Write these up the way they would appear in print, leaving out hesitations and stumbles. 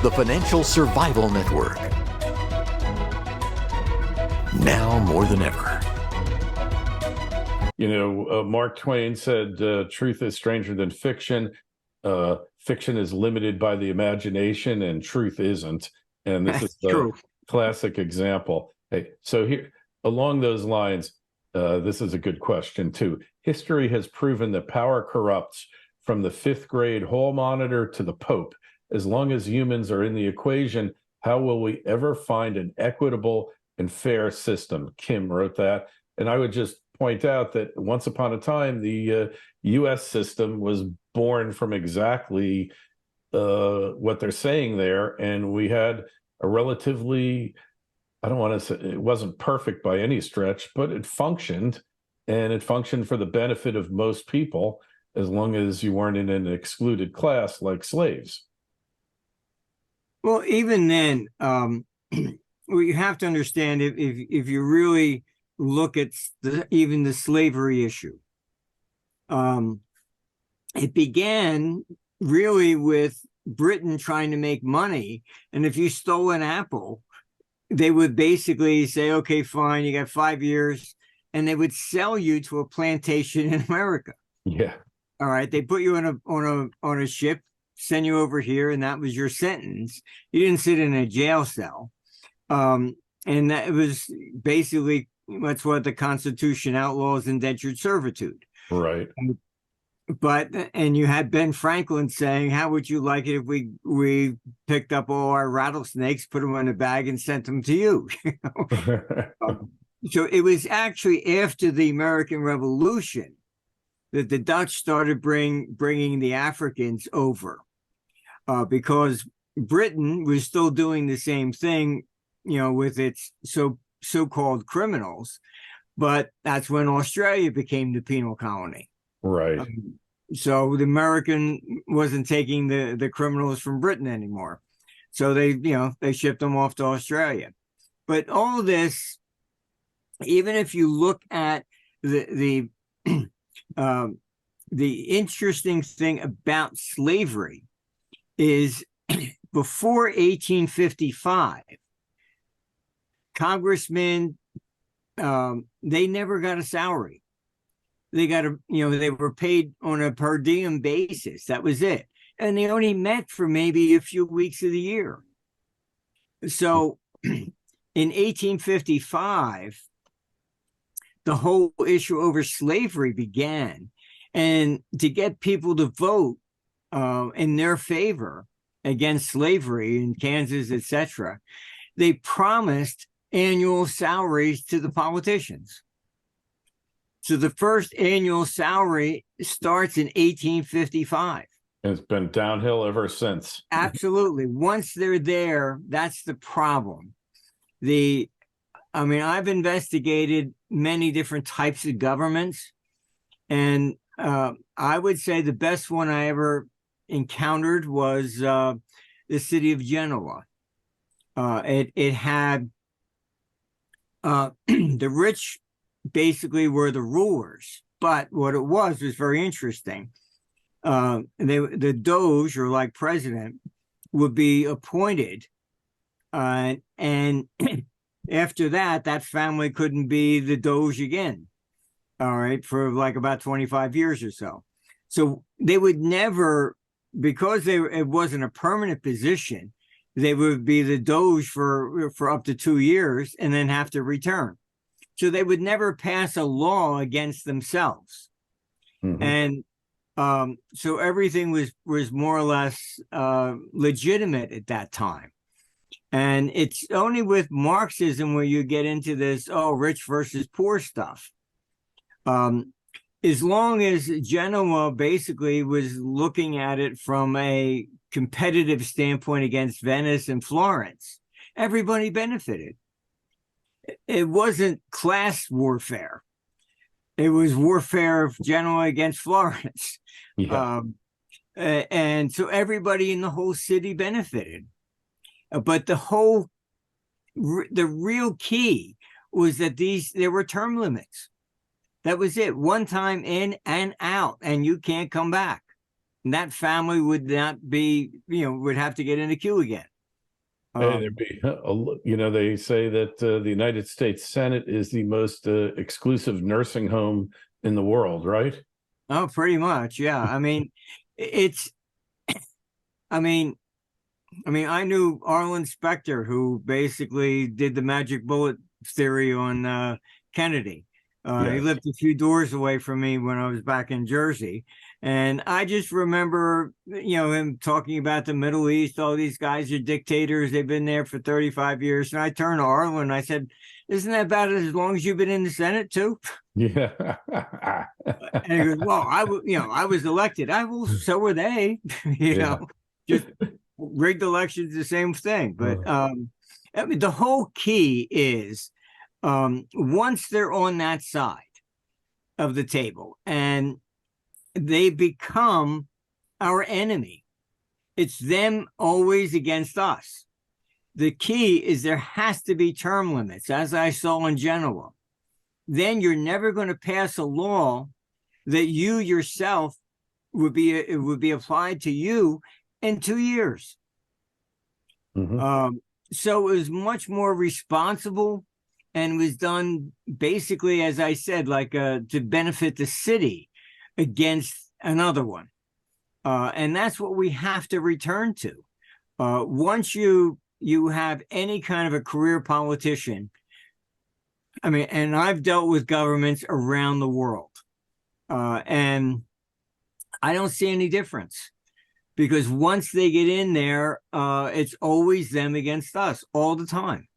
the Financial Survival Network. Now more than ever. You know, Mark Twain said, truth is stranger than fiction. Fiction is limited by the imagination and truth isn't. And this is the classic example. Hey, so here, along those lines, this is a good question too. History has proven that power corrupts from the fifth grade hall monitor to the Pope. As long as humans are in the equation, how will we ever find an equitable and fair system? Kim wrote that. And I would just point out that once upon a time, the U.S. system was born from exactly what they're saying there. And we had a relatively, I don't want to say, it wasn't perfect by any stretch, but it functioned. And it functioned for the benefit of most people, as long as you weren't in an excluded class like slaves. Well, even then, well, you have to understand if you really look at even the slavery issue, it began really with Britain trying to make money. And if you stole an apple, they would basically say, okay, fine, you got 5 years. And they would sell you to a plantation in America. Yeah. All right. They put you on a ship, send you over here, and that was your sentence. You didn't sit in a jail cell. And that was basically, that's what the Constitution outlaws, indentured servitude. Right. And you had Ben Franklin saying, how would you like it if we picked up all our rattlesnakes, put them in a bag, and sent them to you? So it was actually after the American Revolution that the Dutch started bringing the Africans over, because Britain was still doing the same thing, you know, with its so-called criminals. But that's when Australia became the penal colony. Right. So the American wasn't taking the criminals from Britain anymore. So they shipped them off to Australia. But all of this, even if you look at the interesting thing about slavery is before 1855, congressmen, they never got a salary. They got they were paid on a per diem basis. That was it. And they only met for maybe a few weeks of the year. So in 1855, the whole issue over slavery began. And to get people to vote in their favor against slavery in Kansas, etc., they promised annual salaries to the politicians. So the first annual salary starts in 1855. It's been downhill ever since. Absolutely. Once they're there, that's the problem. I've investigated many different types of governments, and I would say the best one I ever encountered was the city of Genoa. It had the rich basically were the rulers, but what it was very interesting. The Doge, or like president, would be appointed, and after that family couldn't be the Doge again. All right, for like about 25 years or so. So they would never, because it wasn't a permanent position, they would be the Doge for up to 2 years and then have to return. So they would never pass a law against themselves. Mm-hmm. And so everything was more or less legitimate at that time. And it's only with Marxism where you get into this, rich versus poor stuff. As long as Genoa basically was looking at it from a competitive standpoint against Venice and Florence, everybody benefited. It wasn't class warfare. It was warfare of Genoa against Florence. Yeah. And so everybody in the whole city benefited. But the real key was that there were term limits. That was it. One time in and out, and you can't come back. And that family would not be, would have to get in the queue again. Hey, there'd be, they say that the United States Senate is the most exclusive nursing home in the world, right? Oh, pretty much, yeah. I mean, it's. I mean, I knew Arlen Specter, who basically did the magic bullet theory on Kennedy. He Yes. lived a few doors away from me when I was back in Jersey. And I just remember, him talking about the Middle East. All these guys are dictators. They've been there for 35 years. And I turned to Arlen and I said, isn't that about as long as you've been in the Senate too? Yeah. And he goes, well, I was elected. So were they, just rigged elections, the same thing. But I mean, the whole key is once they're on that side of the table and they become our enemy, it's them always against us. The key is there has to be term limits, as I saw in Genoa. Then you're never going to pass a law that you yourself would be applied to you in 2 years. Mm-hmm. So it was much more responsible and was done basically, as I said, like to benefit the city against another one. And that's what we have to return to. Once you have any kind of a career politician, I mean, and I've dealt with governments around the world, and I don't see any difference. Because once they get in there, it's always them against us all the time.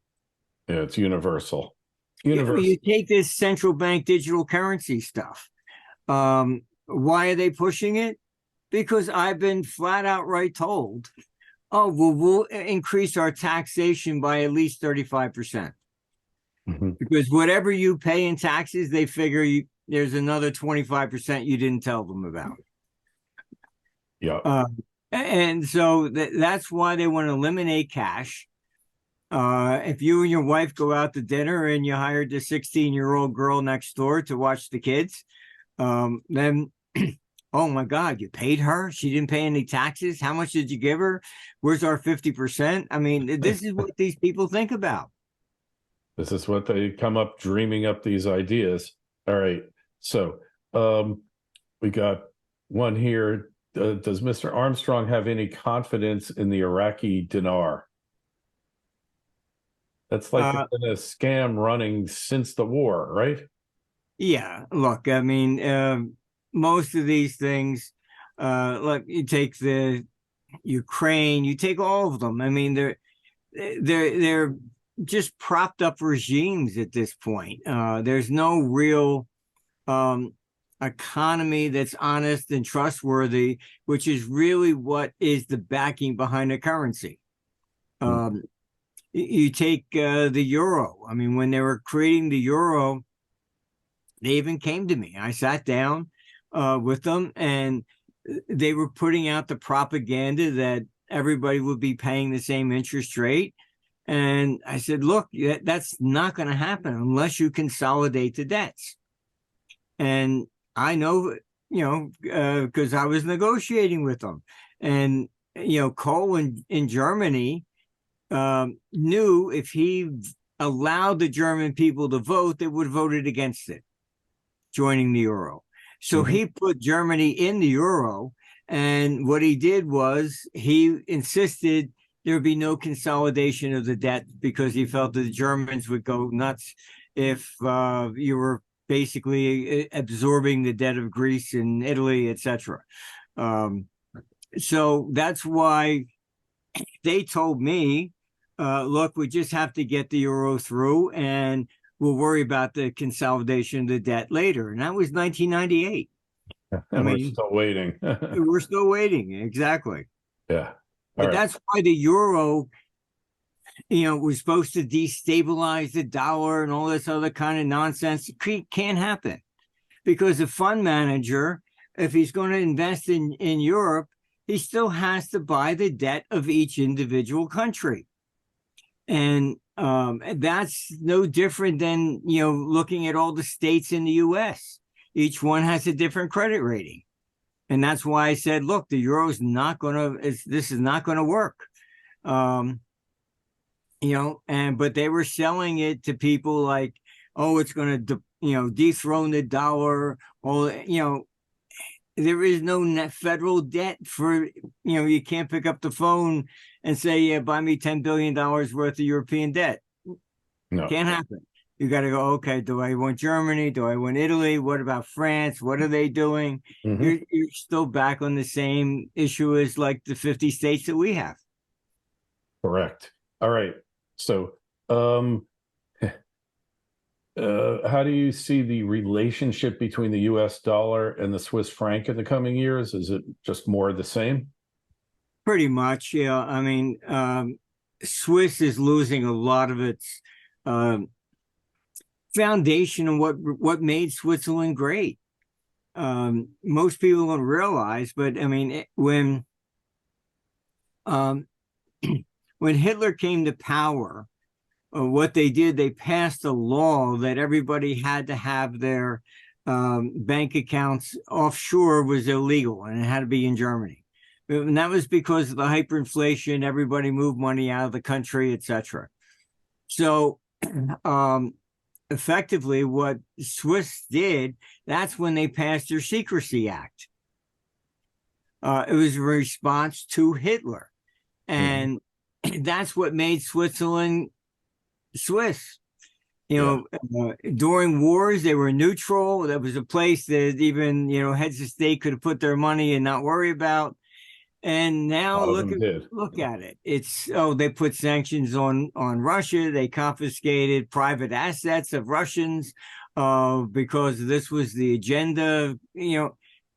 Yeah, it's universal. You take this central bank digital currency stuff. Why are they pushing it? Because I've been flat out told, oh, well, we'll increase our taxation by at least 35%. Mm-hmm. Because whatever you pay in taxes, they figure there's another 25% you didn't tell them about. Yeah. And so that's why they want to eliminate cash. If you and your wife go out to dinner and you hired the 16-year-old girl next door to watch the kids, then, oh my God, you paid her? She didn't pay any taxes? How much did you give her? Where's our 50%? I mean, this is what these people think about. This is what they come up dreaming up these ideas. All right. So we got one here. Does Mr. Armstrong have any confidence in the Iraqi dinar? That's like been a scam running since the war, right? Yeah. Look, I mean, most of these things, like you take the Ukraine, you take all of them. I mean, they're just propped up regimes at this point. There's no real economy that's honest and trustworthy, which is really what is the backing behind the currency. You take the euro. I mean, when they were creating the euro, they even came to me. I sat down with them and they were putting out the propaganda that everybody would be paying the same interest rate. And I said, look, that's not going to happen unless you consolidate the debts. And I know, because I was negotiating with them. And, Kohl in Germany knew if he allowed the German people to vote, they would have voted against it, joining the euro. So he put Germany in the euro. And what he did was he insisted there would be no consolidation of the debt because he felt that the Germans would go nuts if you were basically absorbing the debt of Greece and Italy, etc. So that's why they told me, look, we just have to get the euro through and we'll worry about the consolidation of the debt later. And that was 1998. And we're still waiting. We're still waiting. Exactly. Yeah. But that's why the euro, was supposed to destabilize the dollar and all this other kind of nonsense. It can't happen because a fund manager, if he's going to invest in Europe, he still has to buy the debt of each individual country. And that's no different than, looking at all the states in the U.S. Each one has a different credit rating. And that's why I said, look, the euro is not going to, this is not going to work. but they were selling it to people like, oh, it's going to, dethrone the dollar. Or, there is no federal debt for, you can't pick up the phone and say, yeah, buy me $10 billion worth of European debt. No. Can't happen. You got to go, okay, do I want Germany? Do I want Italy? What about France? What are they doing? Mm-hmm. You're still back on the same issue as like the 50 states that we have. Correct. All right. So, how do you see the relationship between the U.S. dollar and the Swiss franc in the coming years? Is it just more of the same? Pretty much, yeah. I mean, Swiss is losing a lot of its foundation and what made Switzerland great. Most people don't realize, but I mean, when Hitler came to power, what they did, they passed a law that everybody had to have their bank accounts offshore was illegal, and it had to be in Germany. And that was because of the hyperinflation. Everybody moved money out of the country, etc. So effectively, what Swiss did, that's when they passed their Secrecy Act. It was a response to Hitler. And that's what made Switzerland Swiss. During wars, they were neutral. That was a place that even, heads of state could have put their money and not worry about. And now look at it. It's they put sanctions on Russia. They confiscated private assets of Russians because this was the agenda.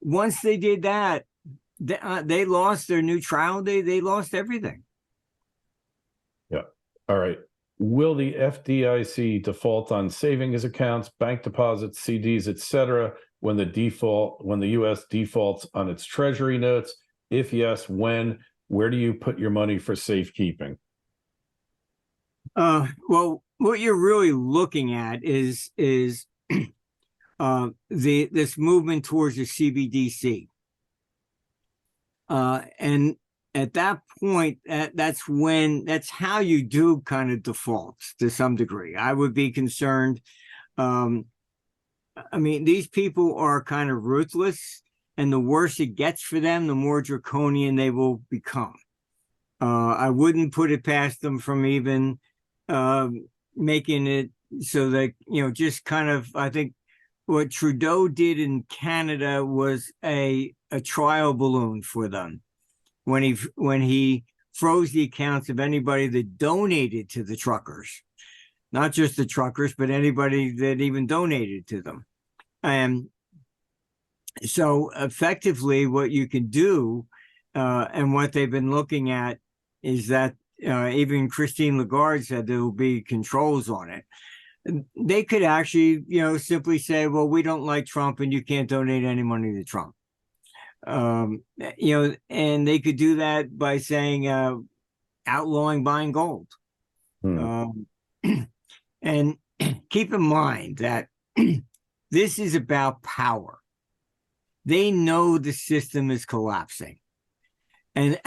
Once they did that, they lost their neutrality. They lost everything. Yeah. All right. Will the FDIC default on savings accounts, bank deposits, CDs, etc., when the U.S. defaults on its treasury notes? If yes, when? Where do you put your money for safekeeping? Well, what you're really looking at is this movement towards the CBDC, and at that point, that's how you do kind of default to some degree. I would be concerned. I mean, these people are kind of ruthless. And the worse it gets for them, the more draconian they will become. I wouldn't put it past them from even making it so that, just kind of, I think what Trudeau did in Canada was a trial balloon for them. When he froze the accounts of anybody that donated to the truckers, not just the truckers, but anybody that even donated to them. And so effectively what you can do and what they've been looking at is that even Christine Lagarde said there will be controls on it. They could actually, simply say, well, we don't like Trump and you can't donate any money to Trump. And they could do that by saying outlawing buying gold. And keep in mind that this is about power. They know the system is collapsing. And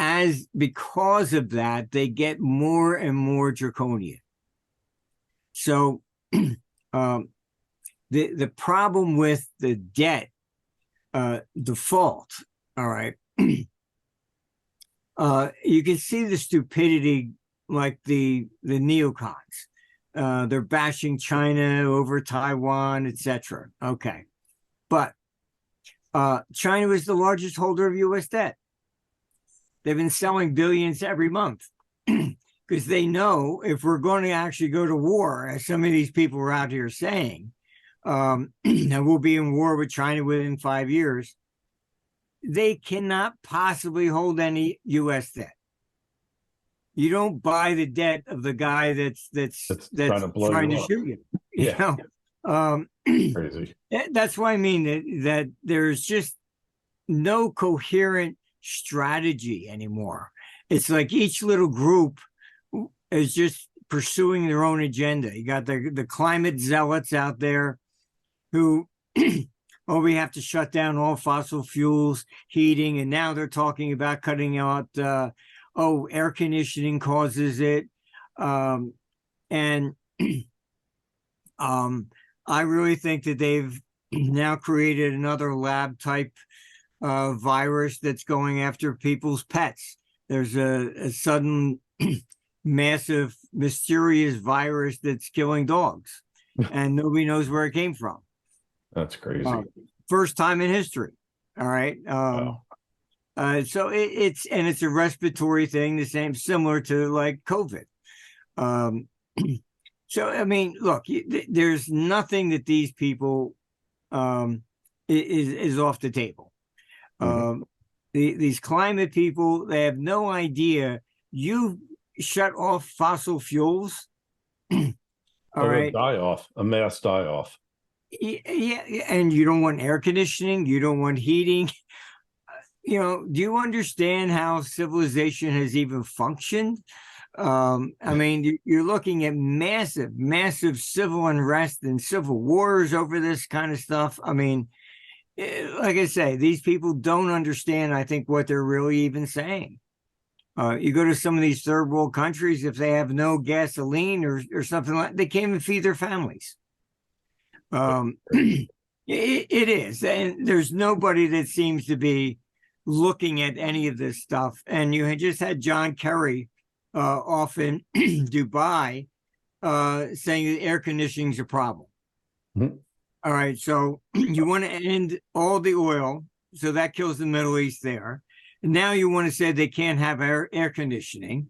because of that, they get more and more draconian. So the problem with the debt default, all right, you can see the stupidity like the neocons. They're bashing China over Taiwan, etc. Okay. But China is the largest holder of U.S. debt. They've been selling billions every month because they know if we're going to actually go to war, as some of these people are out here saying, that we'll be in war with China within 5 years, they cannot possibly hold any U.S. debt. You don't buy the debt of the guy that's trying to shoot you. Yeah. Crazy. That's why I mean that there's just no coherent strategy anymore. It's like each little group is just pursuing their own agenda. You got the climate zealots out there who, we have to shut down all fossil fuels, heating, and now they're talking about cutting out, air conditioning causes it. And I really think that they've now created another lab type virus that's going after people's pets. There's a sudden massive mysterious virus that's killing dogs, and nobody knows where it came from. That's crazy. First time in history. All right. Wow. So it's a respiratory thing, the same, similar to like COVID. So I mean, look, there's nothing that these people is off the table. These climate people, they have no idea. You shut off fossil fuels. All right, die off, a mass die off. Yeah, and you don't want air conditioning, you don't want heating. You know, do you understand how civilization has even functioned? I mean, you're looking at massive civil unrest and civil wars over this kind of stuff. I mean, like I say, these people don't understand, I think, what they're really even saying. You go to some of these third world countries, if they have no gasoline or something like, they can't even feed their families. It is, and there's nobody that seems to be looking at any of this stuff. And you had just had John Kerry off in Dubai saying that air conditioning is a problem. All right, so you want to end all the oil, so that kills the Middle East there. And now you want to say they can't have air conditioning.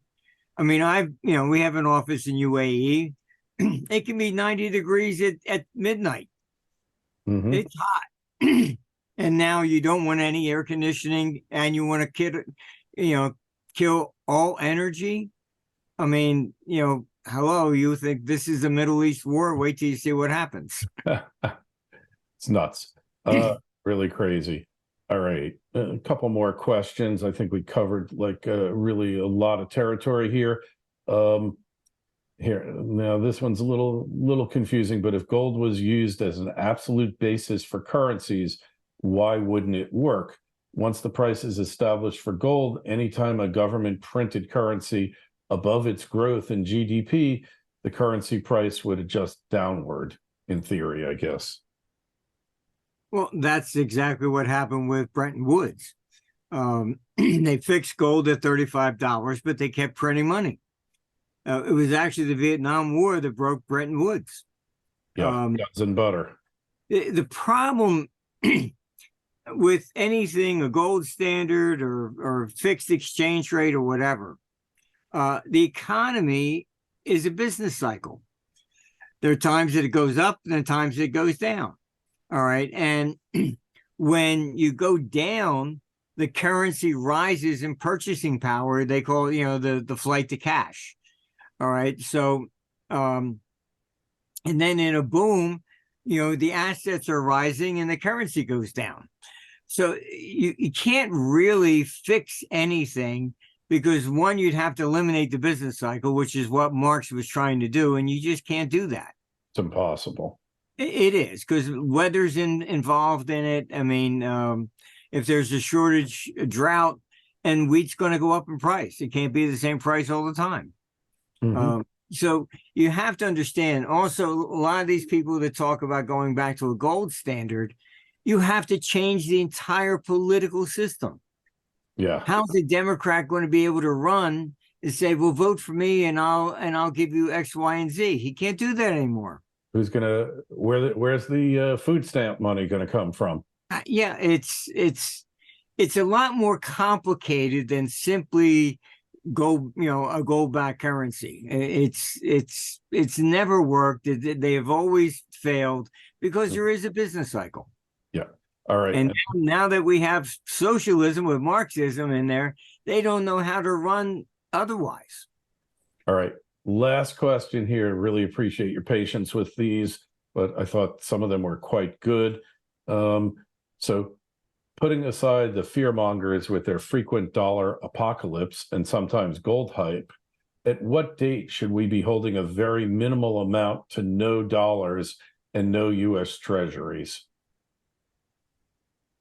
I mean, we have an office in UAE. It can be 90 degrees at midnight. It's hot. And now you don't want any air conditioning, and you want to kill all energy. I mean, hello, you think this is a Middle East war? Wait till you see what happens. It's nuts. Really crazy. All right. A couple more questions. I think we covered really a lot of territory here. Here now, this one's a little confusing, but if gold was used as an absolute basis for currencies, why wouldn't it work? Once the price is established for gold, anytime a government printed currency above its growth in GDP, the currency price would adjust downward, in theory, I guess. Well, that's exactly what happened with Bretton Woods. They fixed gold at $35, but they kept printing money. It was actually the Vietnam War that broke Bretton Woods. Yeah, guns and butter. The problem with anything, a gold standard or fixed exchange rate or whatever, the economy is a business cycle. There are times that it goes up and there are times that it goes down. All right. And when you go down, the currency rises in purchasing power. They call it, the flight to cash. All right. So, and then in a boom, the assets are rising and the currency goes down. So you can't really fix anything because, one, you'd have to eliminate the business cycle, which is what Marx was trying to do. And you just can't do that. It's impossible. It is, because weather's involved in it. I mean, if there's a shortage, a drought, and wheat's going to go up in price. It can't be the same price all the time. So you have to understand also, a lot of these people that talk about going back to a gold standard, you have to change the entire political system. Yeah. How's a Democrat going to be able to run and say, well, vote for me and I'll give you X, Y, and Z? He can't do that anymore. Where's the food stamp money going to come from? Yeah, it's a lot more complicated than simply a gold-backed currency. It's never worked. They have always failed because there is a business cycle. Yeah. All right. And now that we have socialism with Marxism in there, they don't know how to run otherwise. All right. Last question here. Really appreciate your patience with these, but I thought some of them were quite good. So putting aside the fear mongers with their frequent dollar apocalypse and sometimes gold hype, at what date should we be holding a very minimal amount to no dollars and no U.S. treasuries?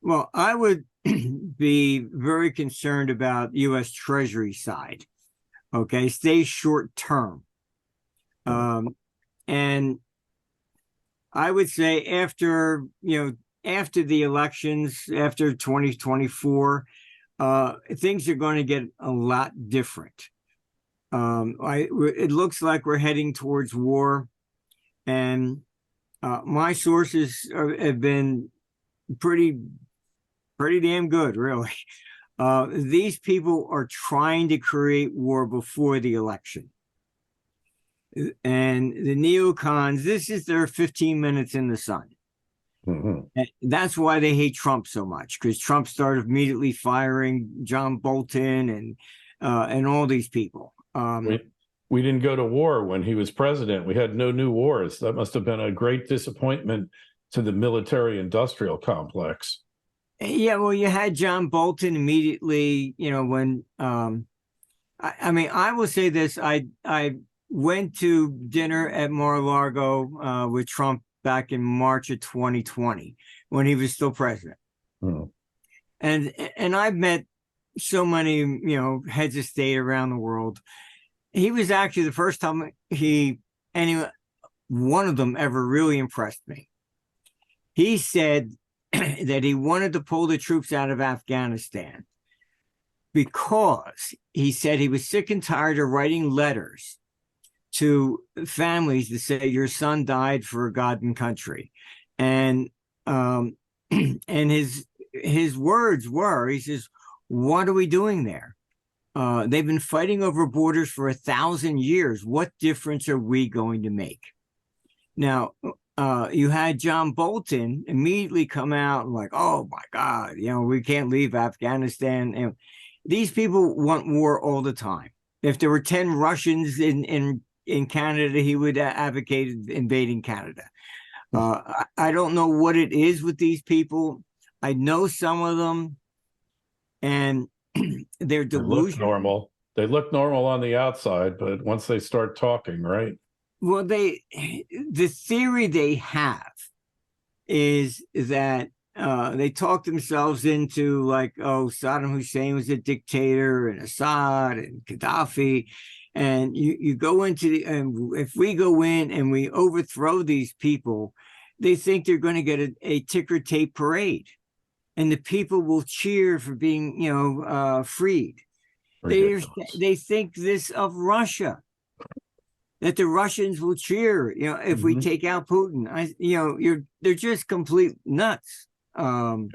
Well, I would be very concerned about U.S. Treasury side. Okay, stay short term. And I would say after the elections, after 2024, things are going to get a lot different. It looks like we're heading towards war, and my sources have been pretty damn good, really. These people are trying to create war before the election. And the neocons, this is their 15 minutes in the sun. And that's why they hate Trump so much, because Trump started immediately firing John Bolton and all these people. We didn't go to war when he was president. We had no new wars. That must have been a great disappointment to the military-industrial complex. Yeah, well, you had John Bolton immediately, when I will say this, I went to dinner at Mar-a-Lago with Trump back in March of 2020 when he was still president. And I've met so many, heads of state around the world. He was actually the first time one of them ever really impressed me. He said that he wanted to pull the troops out of Afghanistan because he said he was sick and tired of writing letters to families to say your son died for God and country. And his words were, he says, what are we doing there? They've been fighting over borders for 1,000 years. What difference are we going to make? Now, you had John Bolton immediately come out and like, oh my God, we can't leave Afghanistan. And these people want war all the time. If there were 10 Russians in Canada, he would advocate invading Canada. I don't know what it is with these people. I know some of them, and they're delusional. They look normal on the outside, but once they start talking, right? Well, the theory they have is that they talk themselves into like, oh, Saddam Hussein was a dictator, and Assad and Gaddafi. And you go into and if we go in and we overthrow these people, they think they're going to get a ticker tape parade, and the people will cheer for being, freed. They think this of Russia, that the Russians will cheer, if we take out Putin. They're just complete nuts. And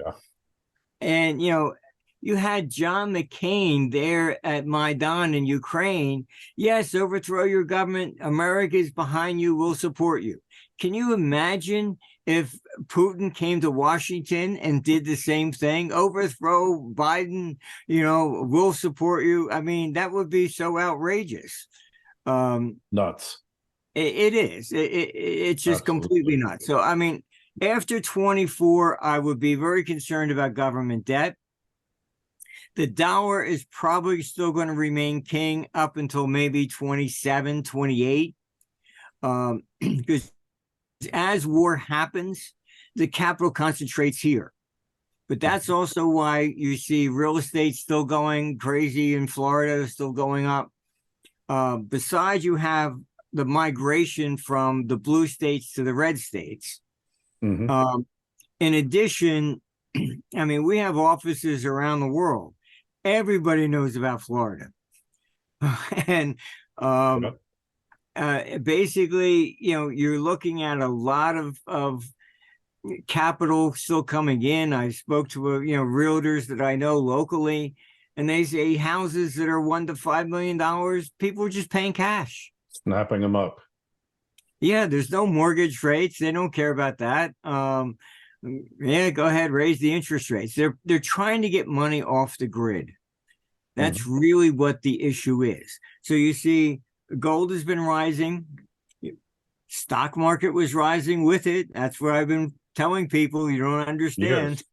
you had John McCain there at Maidan in Ukraine. Yes, overthrow your government. America is behind you. We'll support you. Can you imagine if Putin came to Washington and did the same thing? Overthrow Biden, we'll support you. I mean, that would be so outrageous. Nuts. It is. It's just completely nuts. So, I mean, after 24, I would be very concerned about government debt. The dollar is probably still going to remain king up until maybe 27, 28. Because as war happens, the capital concentrates here. But that's also why you see real estate still going crazy in Florida, still going up. Besides, you have the migration from the blue states to the red states. In addition, I mean, we have offices around the world. Everybody knows about Florida. And basically, you're looking at a lot of capital still coming in. I spoke to realtors that I know locally, and they say houses that are $1 to $5 million, people are just paying cash, snapping them up. Yeah, there's no mortgage rates. They don't care about that. Yeah, go ahead, raise the interest rates. They're trying to get money off the grid. That's really what the issue is. So you see, gold has been rising. Stock market was rising with it. That's what I've been telling people. You don't understand.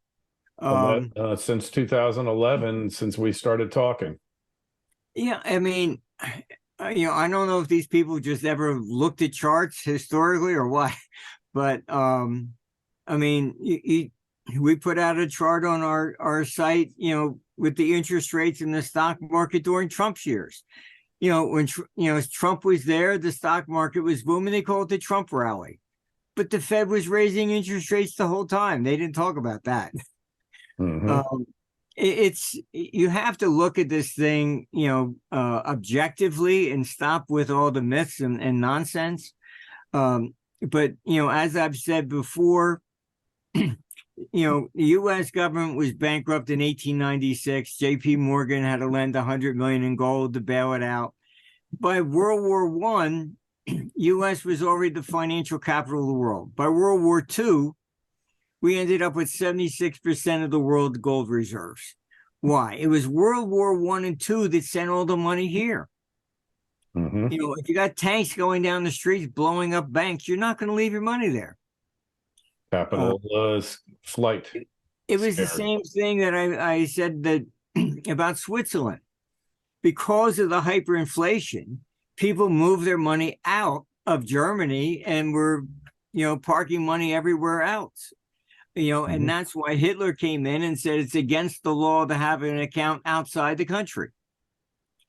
Since 2011, since we started talking. Yeah, I mean, I don't know if these people just ever looked at charts historically or what, but I mean, we put out a chart on our site, with the interest rates in the stock market during Trump's years. when Trump was there, the stock market was booming. They called it the Trump rally, but the Fed was raising interest rates the whole time. They didn't talk about that. You have to look at this thing, objectively and stop with all the myths and nonsense. But as I've said before, the U.S. government was bankrupt in 1896. J.P. Morgan had to lend $100 million in gold to bail it out. By World War I, U.S. was already the financial capital of the world. By World War II, we ended up with 76% of the world's gold reserves. Why? It was World War I and II that sent all the money here. If you got tanks going down the streets blowing up banks, you're not going to leave your money there. Capital flight. It was the same thing that I said that about Switzerland. Because of the hyperinflation, people moved their money out of Germany and were, parking money everywhere else. And that's why Hitler came in and said it's against the law to have an account outside the country.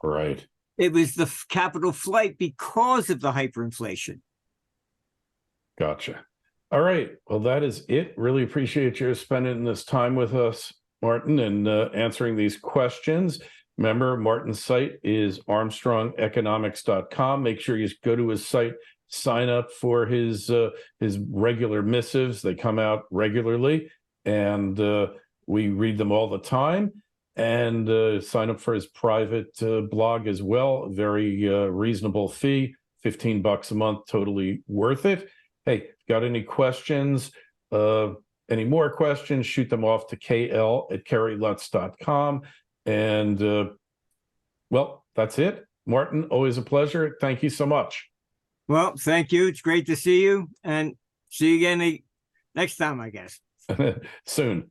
Right. It was the capital flight because of the hyperinflation. Gotcha. All right. Well, that is it. Really appreciate you spending this time with us, Martin, and answering these questions. Remember, Martin's site is armstrongeconomics.com. Make sure you go to his site, sign up for his regular missives. They come out regularly, and we read them all the time. And sign up for his private blog as well. Very reasonable fee, $15 a month, totally worth it. Hey, got any questions? Any more questions? Shoot them off to kl@kerrylutz.com. And well, that's it. Martin, always a pleasure. Thank you so much. Well, thank you. It's great to see you, and see you again next time, I guess. Soon.